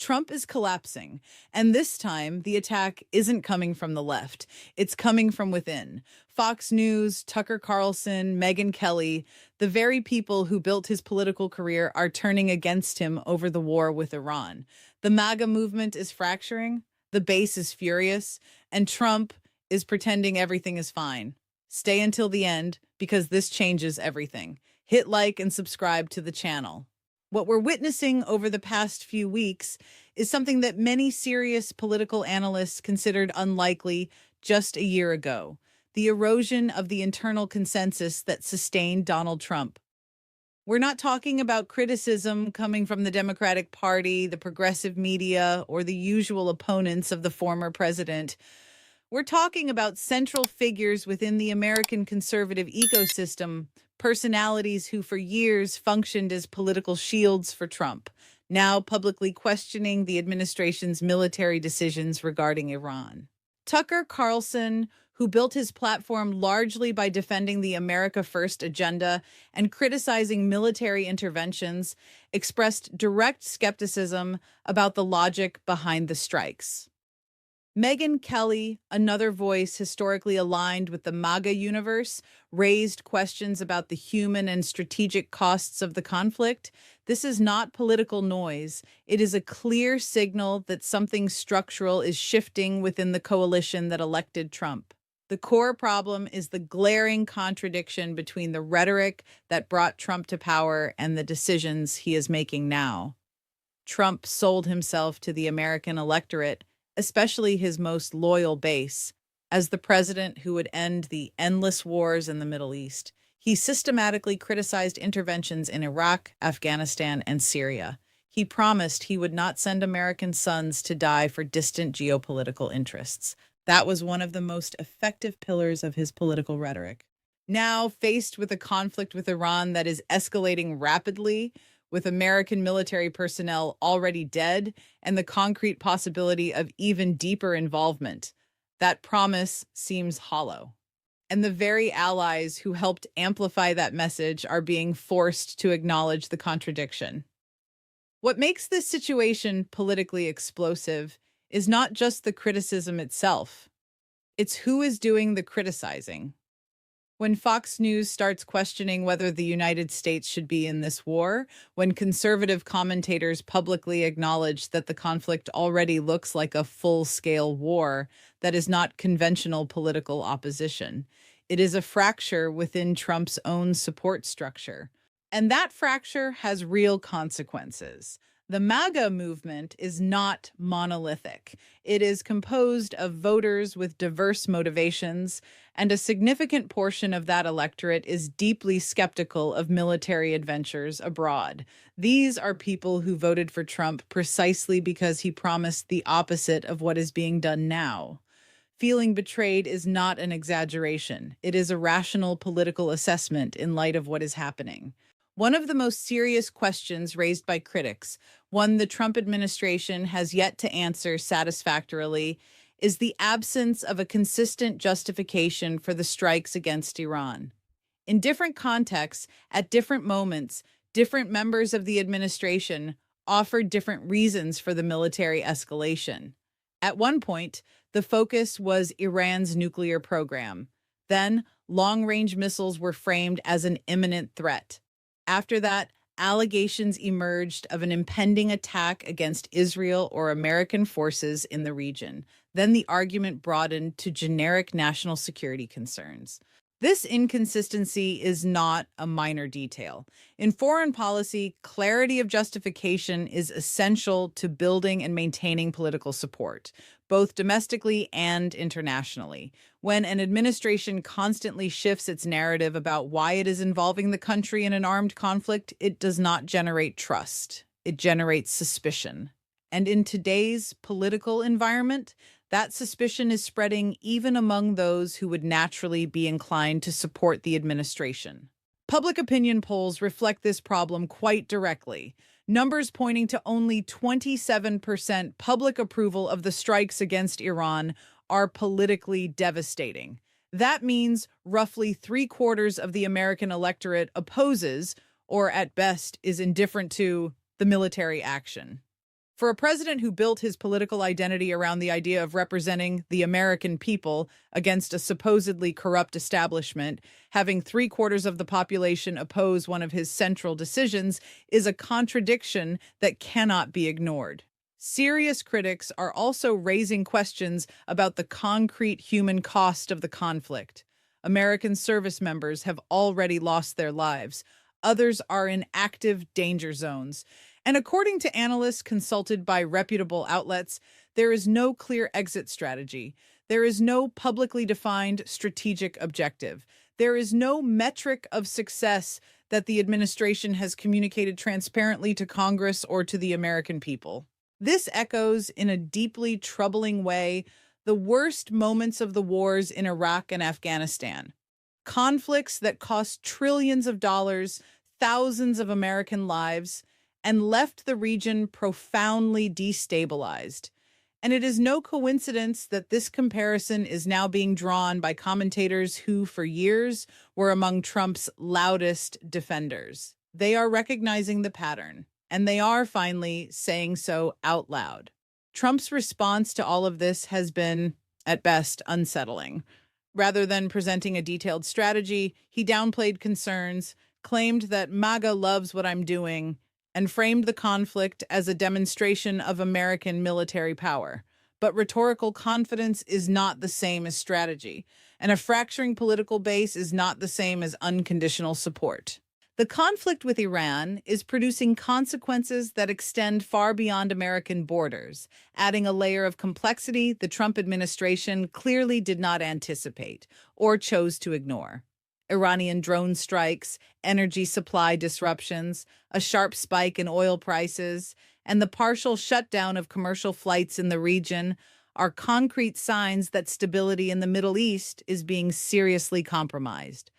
Trump is collapsing, and this time the attack isn't coming from the left. It's coming from within. Fox News, Tucker Carlson, Megyn Kelly, the very people who built his political career are turning against him over the war with Iran. The MAGA movement is fracturing, the base is furious, and Trump is pretending everything is fine. Stay until the end because this changes everything. Hit like and subscribe to the channel. What we're witnessing over the past few weeks is something that many serious political analysts considered unlikely just a year ago: the erosion of the internal consensus that sustained Donald Trump. We're not talking about criticism coming from the Democratic Party, the progressive media, or the usual opponents of the former president. We're talking about central figures within the American conservative ecosystem, personalities who for years functioned as political shields for Trump, now publicly questioning the administration's military decisions regarding Iran. Tucker Carlson, who built his platform largely by defending the America First agenda and criticizing military interventions, expressed direct skepticism about the logic behind the strikes. Megyn Kelly, another voice historically aligned with the MAGA universe, raised questions about the human and strategic costs of the conflict. This is not political noise. It is a clear signal that something structural is shifting within the coalition that elected Trump. The core problem is the glaring contradiction between the rhetoric that brought Trump to power and the decisions he is making now. Trump sold himself to the American electorate, especially his most loyal base, as the president who would end the endless wars in the Middle East. He systematically criticized interventions in Iraq, Afghanistan, and Syria. He promised he would not send American sons to die for distant geopolitical interests. That was one of the most effective pillars of his political rhetoric. Now, faced with a conflict with Iran that is escalating rapidly, with American military personnel already dead and the concrete possibility of even deeper involvement, that promise seems hollow. And the very allies who helped amplify that message are being forced to acknowledge the contradiction. What makes this situation politically explosive is not just the criticism itself. It's who is doing the criticizing. When Fox News starts questioning whether the United States should be in this war, when conservative commentators publicly acknowledge that the conflict already looks like a full-scale war that is not conventional political opposition, it is a fracture within Trump's own support structure. And that fracture has real consequences. The MAGA movement is not monolithic. It is composed of voters with diverse motivations, and a significant portion of that electorate is deeply skeptical of military adventures abroad. These are people who voted for Trump precisely because he promised the opposite of what is being done now. Feeling betrayed is not an exaggeration. It is a rational political assessment in light of what is happening. One of the most serious questions raised by critics, one the Trump administration has yet to answer satisfactorily, is the absence of a consistent justification for the strikes against Iran. In different contexts, at different moments, different members of the administration offered different reasons for the military escalation. At one point, the focus was Iran's nuclear program. Then, long-range missiles were framed as an imminent threat. After that, allegations emerged of an impending attack against Israel or American forces in the region. Then the argument broadened to generic national security concerns. This inconsistency is not a minor detail. In foreign policy, clarity of justification is essential to building and maintaining political support, both domestically and internationally. When an administration constantly shifts its narrative about why it is involving the country in an armed conflict, it does not generate trust. It generates suspicion. And in today's political environment, that suspicion is spreading even among those who would naturally be inclined to support the administration. Public opinion polls reflect this problem quite directly. Numbers pointing to only 27% public approval of the strikes against Iran are politically devastating. That means roughly 3/4 of the American electorate opposes, or at best is indifferent to, the military action. For a president who built his political identity around the idea of representing the American people against a supposedly corrupt establishment, having three-quarters of the population oppose one of his central decisions is a contradiction that cannot be ignored. Serious critics are also raising questions about the concrete human cost of the conflict. American service members have already lost their lives. Others are in active danger zones. And according to analysts consulted by reputable outlets, there is no clear exit strategy. There is no publicly defined strategic objective. There is no metric of success that the administration has communicated transparently to Congress or to the American people. This echoes in a deeply troubling way the worst moments of the wars in Iraq and Afghanistan. Conflicts that cost trillions of dollars, thousands of American lives, and left the region profoundly destabilized. And it is no coincidence that this comparison is now being drawn by commentators who, for years, were among Trump's loudest defenders. They are recognizing the pattern, and they are finally saying so out loud. Trump's response to all of this has been, at best, unsettling. Rather than presenting a detailed strategy, he downplayed concerns, claimed that MAGA loves what I'm doing, and framed the conflict as a demonstration of American military power. But rhetorical confidence is not the same as strategy, and a fracturing political base is not the same as unconditional support. The conflict with Iran is producing consequences that extend far beyond American borders, adding a layer of complexity the Trump administration clearly did not anticipate or chose to ignore. Iranian drone strikes, energy supply disruptions, a sharp spike in oil prices, and the partial shutdown of commercial flights in the region are concrete signs that stability in the Middle East is being seriously compromised.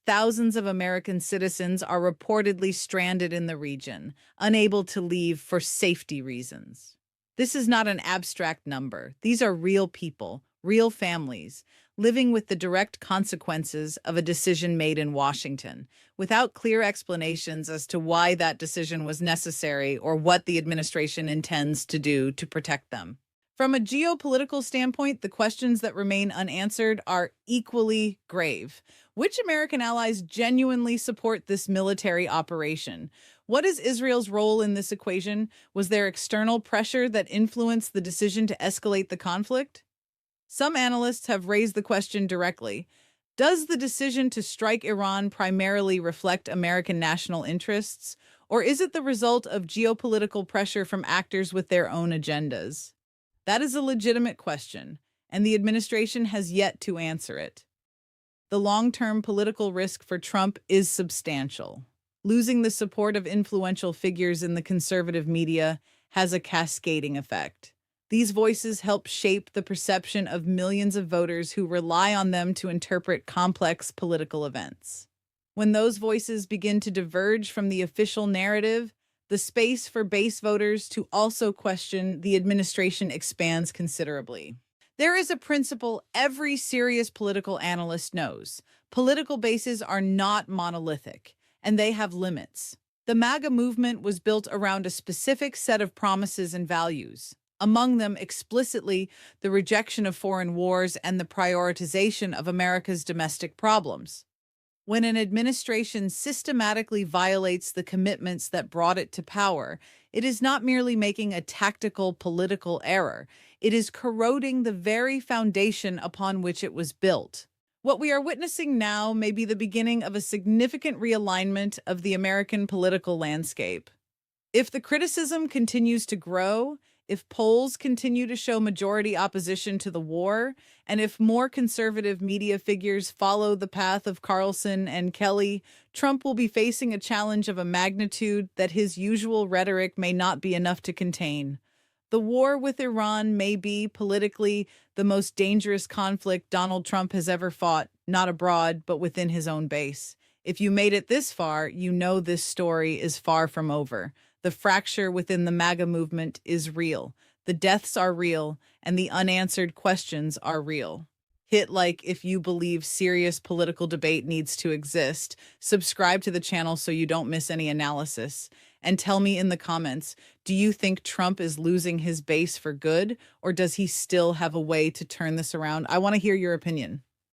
Thousands of American citizens are reportedly stranded in the region, unable to leave for safety reasons. This is not an abstract number. These are real people, real families, living with the direct consequences of a decision made in Washington, without clear explanations as to why that decision was necessary or what the administration intends to do to protect them. From a geopolitical standpoint, the questions that remain unanswered are equally grave. Which American allies genuinely support this military operation? What is Israel's role in this equation? Was there external pressure that influenced the decision to escalate the conflict? Some analysts have raised the question directly. Does the decision to strike Iran primarily reflect American national interests, or is it the result of geopolitical pressure from actors with their own agendas? That is a legitimate question, and the administration has yet to answer it. The long-term political risk for Trump is substantial. Losing the support of influential figures in the conservative media has a cascading effect. These voices help shape the perception of millions of voters who rely on them to interpret complex political events. When those voices begin to diverge from the official narrative, the space for base voters to also question the administration expands considerably. There is a principle every serious political analyst knows. Political bases are not monolithic, and they have limits. The MAGA movement was built around a specific set of promises and values, among them explicitly the rejection of foreign wars and the prioritization of America's domestic problems. When an administration systematically violates the commitments that brought it to power, it is not merely making a tactical political error, it is corroding the very foundation upon which it was built. What we are witnessing now may be the beginning of a significant realignment of the American political landscape. If the criticism continues to grow, if polls continue to show majority opposition to the war, and if more conservative media figures follow the path of Carlson and Kelly, Trump will be facing a challenge of a magnitude that his usual rhetoric may not be enough to contain. The war with Iran may be, politically, the most dangerous conflict Donald Trump has ever fought, not abroad, but within his own base. If you made it this far, you know this story is far from over. The fracture within the MAGA movement is real. The deaths are real, and the unanswered questions are real. Hit like if you believe serious political debate needs to exist. Subscribe to the channel so you don't miss any analysis. And tell me in the comments, do you think Trump is losing his base for good, or does he still have a way to turn this around? I want to hear your opinion.